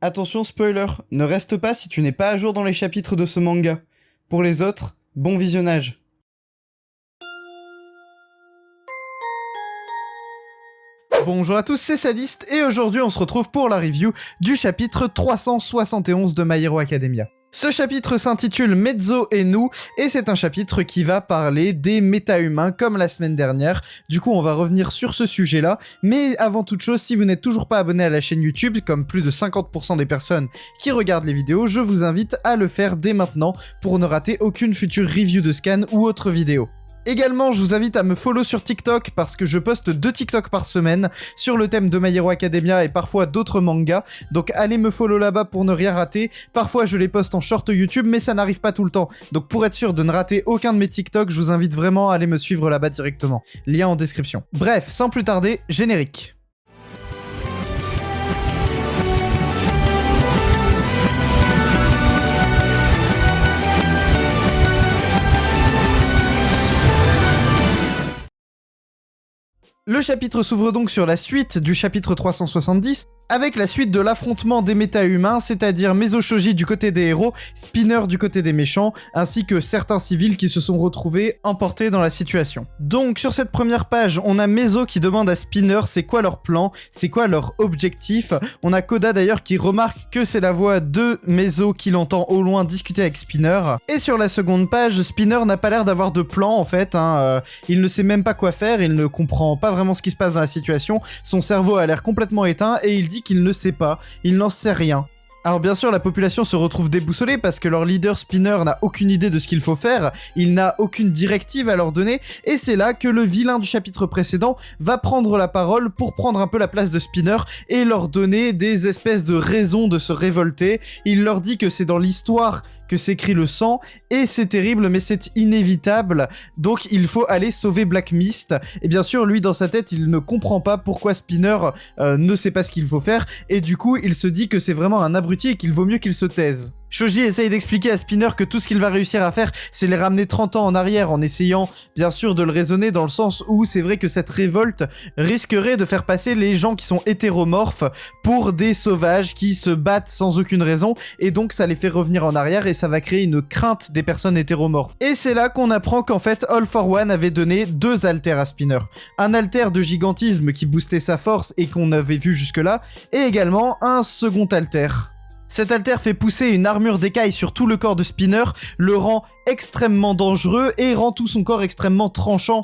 Attention spoiler, ne reste pas si tu n'es pas à jour dans les chapitres de ce manga. Pour les autres, bon visionnage. Bonjour à tous, c'est Saliste, et aujourd'hui on se retrouve pour la review du chapitre 371 de My Hero Academia. Ce chapitre s'intitule Mezzo et nous, et c'est un chapitre qui va parler des méta-humains comme la semaine dernière. Du coup, on va revenir sur ce sujet-là, mais avant toute chose, si vous n'êtes toujours pas abonné à la chaîne YouTube, comme plus de 50% des personnes qui regardent les vidéos, je vous invite à le faire dès maintenant pour ne rater aucune future review de scan ou autre vidéo. Également, je vous invite à me follow sur TikTok parce que je poste 2 TikTok par semaine sur le thème de My Hero Academia et parfois d'autres mangas. Donc allez me follow là-bas pour ne rien rater. Parfois je les poste en short YouTube mais ça n'arrive pas tout le temps. Donc pour être sûr de ne rater aucun de mes TikTok, je vous invite vraiment à aller me suivre là-bas directement. Lien en description. Bref, sans plus tarder, générique. Le chapitre s'ouvre donc sur la suite du chapitre 370, avec la suite de l'affrontement des méta-humains, c'est-à-dire Mezzo Shoji du côté des héros, Spinner du côté des méchants, ainsi que certains civils qui se sont retrouvés emportés dans la situation. Donc sur cette première page, on a Mezzo qui demande à Spinner c'est quoi leur plan, c'est quoi leur objectif. On a Koda d'ailleurs qui remarque que c'est la voix de Mezzo qu'il entend au loin discuter avec Spinner. Et sur la seconde page, Spinner n'a pas l'air d'avoir de plan en fait, il ne sait même pas quoi faire, il ne comprend pas vraiment ce qui se passe dans la situation, son cerveau a l'air complètement éteint et il dit qu'il ne sait pas, il n'en sait rien. Alors bien sûr, la population se retrouve déboussolée parce que leur leader Spinner n'a aucune idée de ce qu'il faut faire, il n'a aucune directive à leur donner, et c'est là que le vilain du chapitre précédent va prendre la parole pour prendre un peu la place de Spinner et leur donner des espèces de raisons de se révolter. Il leur dit que c'est dans l'histoire que s'écrit le sang, et c'est terrible mais c'est inévitable, donc il faut aller sauver Black Mist. Et bien sûr, lui dans sa tête, il ne comprend pas pourquoi Spinner ne sait pas ce qu'il faut faire, et du coup il se dit que c'est vraiment un abruti et qu'il vaut mieux qu'il se taise. Shoji essaye d'expliquer à Spinner que tout ce qu'il va réussir à faire, c'est les ramener 30 ans en arrière, en essayant bien sûr de le raisonner dans le sens où c'est vrai que cette révolte risquerait de faire passer les gens qui sont hétéromorphes pour des sauvages qui se battent sans aucune raison, et donc ça les fait revenir en arrière et ça va créer une crainte des personnes hétéromorphes. Et c'est là qu'on apprend qu'en fait All for One avait donné 2 alters à Spinner. Un alter de gigantisme qui boostait sa force et qu'on avait vu jusque là, et également un second alter. Cet alter fait pousser une armure d'écaille sur tout le corps de Spinner, le rend extrêmement dangereux et rend tout son corps extrêmement tranchant.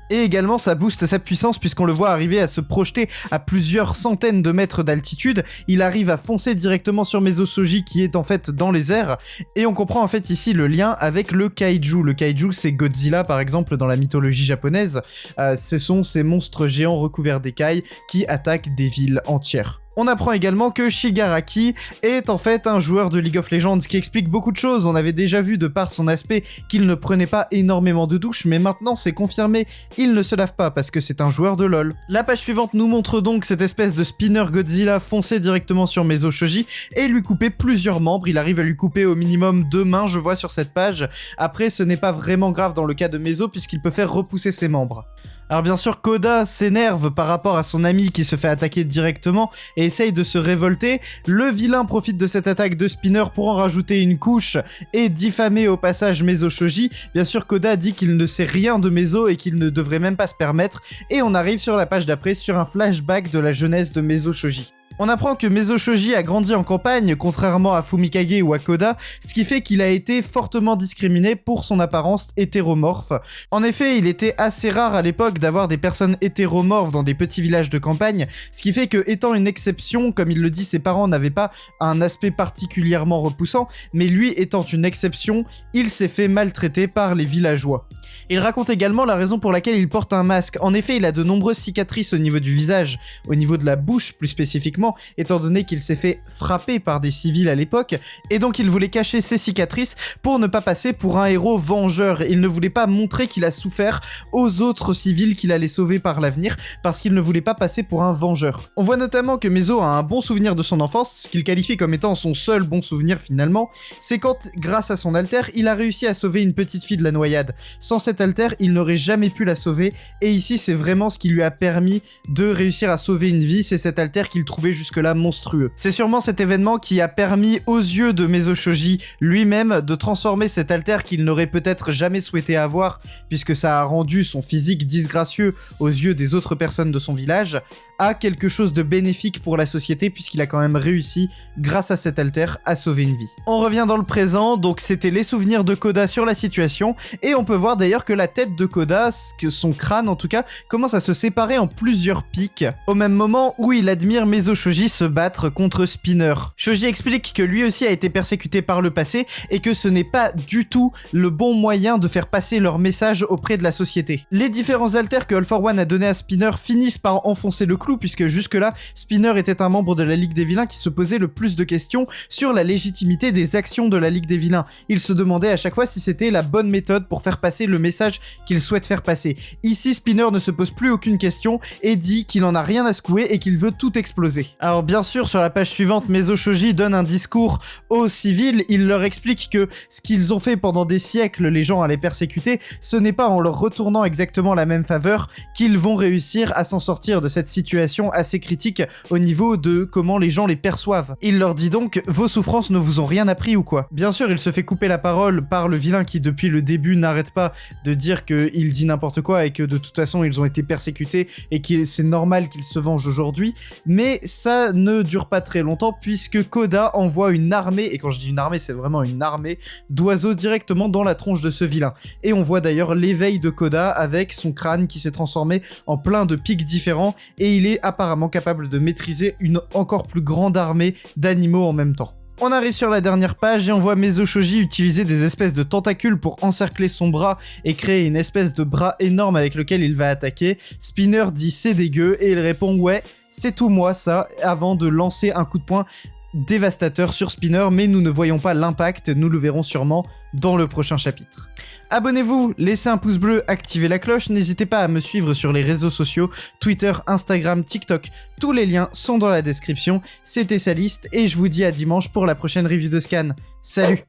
Et également ça booste sa puissance puisqu'on le voit arriver à se projeter à plusieurs centaines de mètres d'altitude. Il arrive à foncer directement sur Mezzo Shoji qui est en fait dans les airs. Et on comprend en fait ici le lien avec le kaiju. Le kaiju c'est Godzilla par exemple dans la mythologie japonaise. Ce sont ces monstres géants recouverts d'écailles qui attaquent des villes entières. On apprend également que Shigaraki est en fait un joueur de League of Legends, ce qui explique beaucoup de choses. On avait déjà vu de par son aspect qu'il ne prenait pas énormément de douches, mais maintenant c'est confirmé, il ne se lave pas parce que c'est un joueur de LoL. La page suivante nous montre donc cette espèce de Spinner Godzilla foncer directement sur Mezzo Shoji et lui couper plusieurs membres. Il arrive à lui couper au minimum 2 mains, je vois sur cette page. Après, ce n'est pas vraiment grave dans le cas de Mezzo puisqu'il peut faire repousser ses membres. Alors bien sûr, Koda s'énerve par rapport à son ami qui se fait attaquer directement et essaye de se révolter. Le vilain profite de cette attaque de Spinner pour en rajouter une couche et diffamer au passage Mezzo Shoji. Bien sûr, Koda dit qu'il ne sait rien de Mezzo et qu'il ne devrait même pas se permettre. Et on arrive sur la page d'après sur un flashback de la jeunesse de Mezzo Shoji. On apprend que Mezzo Shoji a grandi en campagne, contrairement à Fumikage ou à Koda, ce qui fait qu'il a été fortement discriminé pour son apparence hétéromorphe. En effet, il était assez rare à l'époque d'avoir des personnes hétéromorphes dans des petits villages de campagne, ce qui fait que, étant une exception, comme il le dit, ses parents n'avaient pas un aspect particulièrement repoussant, mais lui étant une exception, il s'est fait maltraiter par les villageois. Il raconte également la raison pour laquelle il porte un masque. En effet, il a de nombreuses cicatrices au niveau du visage, au niveau de la bouche plus spécifiquement, étant donné qu'il s'est fait frapper par des civils à l'époque, et donc il voulait cacher ses cicatrices pour ne pas passer pour un héros vengeur. Il ne voulait pas montrer qu'il a souffert aux autres civils qu'il allait sauver par l'avenir, parce qu'il ne voulait pas passer pour un vengeur. On voit notamment que Mezzo a un bon souvenir de son enfance, ce qu'il qualifie comme étant son seul bon souvenir finalement, c'est quand, grâce à son alter, il a réussi à sauver une petite fille de la noyade. Sans cet alter, il n'aurait jamais pu la sauver, et ici c'est vraiment ce qui lui a permis de réussir à sauver une vie, c'est cet alter qu'il trouvait jusque-là monstrueux. C'est sûrement cet événement qui a permis aux yeux de Mezo Shoji lui-même de transformer cet alter qu'il n'aurait peut-être jamais souhaité avoir, puisque ça a rendu son physique disgracieux aux yeux des autres personnes de son village, à quelque chose de bénéfique pour la société, puisqu'il a quand même réussi, grâce à cet alter, à sauver une vie. On revient dans le présent, donc c'était les souvenirs de Koda sur la situation, et on peut voir d'ailleurs que la tête de Koda, son crâne en tout cas, commence à se séparer en plusieurs pics, au même moment où il admire Mezo Shoji se battre contre Spinner. Shoji explique que lui aussi a été persécuté par le passé, et que ce n'est pas du tout le bon moyen de faire passer leur message auprès de la société. Les différents alters que All for One a donné à Spinner finissent par enfoncer le clou, puisque jusque-là, Spinner était un membre de la Ligue des Vilains qui se posait le plus de questions sur la légitimité des actions de la Ligue des Vilains. Il se demandait à chaque fois si c'était la bonne méthode pour faire passer le message qu'il souhaite faire passer. Ici, Spinner ne se pose plus aucune question et dit qu'il en a rien à secouer et qu'il veut tout exploser. Alors bien sûr, sur la page suivante, Mezo Shoji donne un discours aux civils. Il leur explique que ce qu'ils ont fait pendant des siècles, les gens à les persécuter, ce n'est pas en leur retournant exactement la même faveur qu'ils vont réussir à s'en sortir de cette situation assez critique au niveau de comment les gens les perçoivent. Il leur dit donc: vos souffrances ne vous ont rien appris ou quoi? Bien sûr, il se fait couper la parole par le vilain qui depuis le début n'arrête pas de dire qu'il dit n'importe quoi et que de toute façon ils ont été persécutés et que c'est normal qu'ils se vengent aujourd'hui, mais ça ne dure pas très longtemps puisque Koda envoie une armée, et quand je dis une armée c'est vraiment une armée d'oiseaux directement dans la tronche de ce vilain. Et on voit d'ailleurs l'éveil de Koda avec son crâne qui s'est transformé en plein de pics différents et il est apparemment capable de maîtriser une encore plus grande armée d'animaux en même temps. On arrive sur la dernière page et on voit Mezo Shoji utiliser des espèces de tentacules pour encercler son bras et créer une espèce de bras énorme avec lequel il va attaquer. Spinner dit c'est dégueu et il répond ouais, c'est tout moi ça, avant de lancer un coup de poing dévastateur sur Spinner, mais nous ne voyons pas l'impact, nous le verrons sûrement dans le prochain chapitre. Abonnez-vous, laissez un pouce bleu, activez la cloche, n'hésitez pas à me suivre sur les réseaux sociaux, Twitter, Instagram, TikTok, tous les liens sont dans la description. C'était Saliste et je vous dis à dimanche pour la prochaine review de Scan. Salut!